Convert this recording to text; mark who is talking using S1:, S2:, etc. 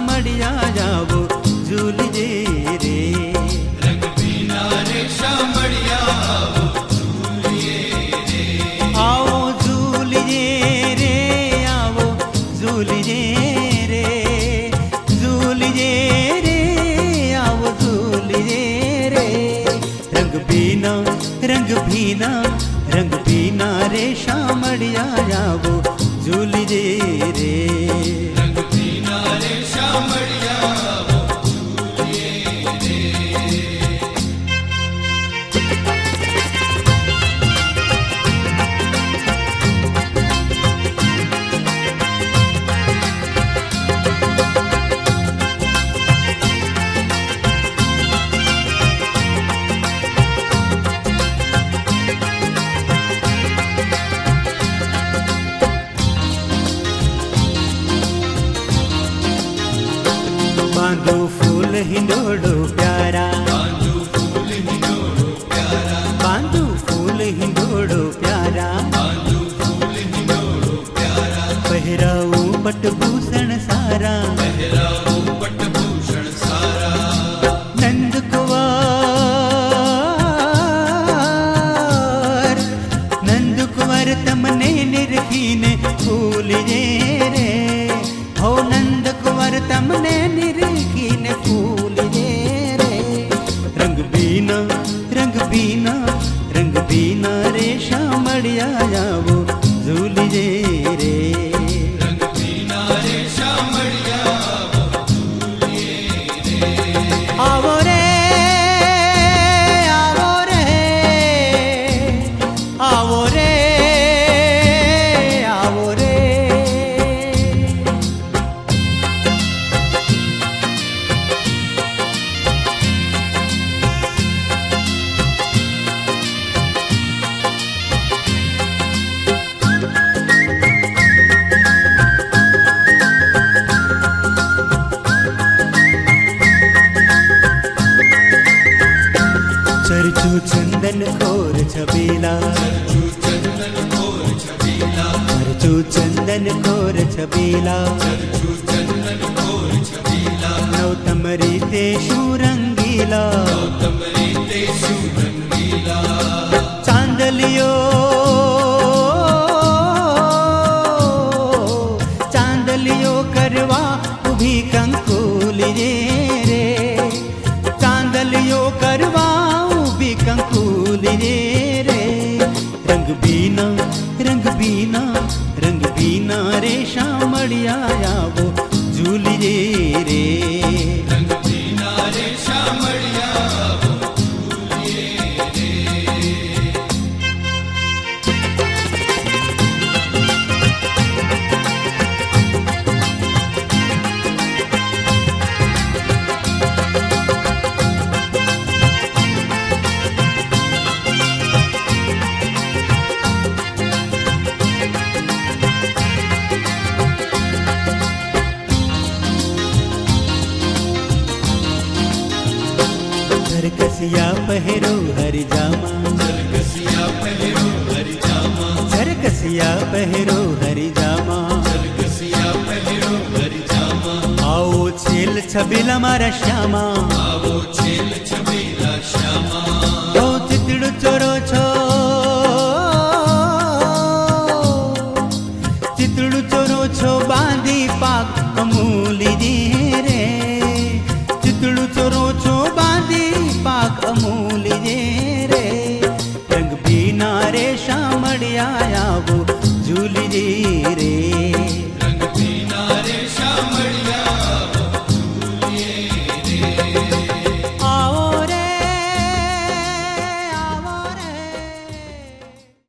S1: शामड़िया जावो झूलिजे रे।
S2: रंग बिना रे शामड़िया आवो झूलिए रे।
S1: आओ झूलिजे रे, आओ झूलिजे रे, झूलिजे रे, आओ झूलिजे रे। रंग बिना रंग बिना रंग बिना रे शामड़िया जावो झूलिजे रे।
S2: रंग बिना रे शामड़िया आवो झूलिए रे।
S1: बांधो फूल हिंडोड़ो प्यारा,
S2: बांधो फूल हिंडोड़ो प्यारा,
S1: बांधो फूल हिंडोड़ो प्यारा,
S2: बांधो फूल हिंडोड़ो प्यारा।
S1: पहराऊ पटभूषण सारा,
S2: पहराओ पटभूषण सारा।
S1: नंद कुंवर तमने निरखीने फूलिजे रे। हो नंद कुंवर तमने निरखीने फूलिजे रे। रंग बिना रंग बिना रंग बिना रे शामड़िया जावो झूलिजे रे।
S2: रंग बिना रे शामड़िया आवो झूलिए रे।
S1: आवो रे, आवो रे, आवो रे, आवो रे। चर्चू चंदन खोर छबीला,
S2: चर्चू चंदन घोर छबीला,
S1: चर्चू चंदन खोर छबीला।
S2: चर्चू चंदन घोर छबीला।
S1: नौतम रीते शूरंगीला,
S2: गौतम रीते सुरंगीला।
S1: चांदलियो चांदलियो करवा उभी कंकुलिजे रे। चांदलियो करवा उभी कंकुलिजे रे। रंग बिना रंग बिना रंग बिना रे शामड़िया जावो झूलिजे रे।
S2: रंग बिना रे शामड़िया आवो झूलिए रे।
S1: झरकसिया पहरो हरि जामा,
S2: झरकसिया पहरो हरि जामा,
S1: झरकसिया पहरो हरि जामा।
S2: झरकसिया पहरो हरि जामा।
S1: आओ छेल छबीला मारा श्यामा,
S2: आवो छेल छबीला श्यामा।
S1: ओ चितड़ो चोरो छो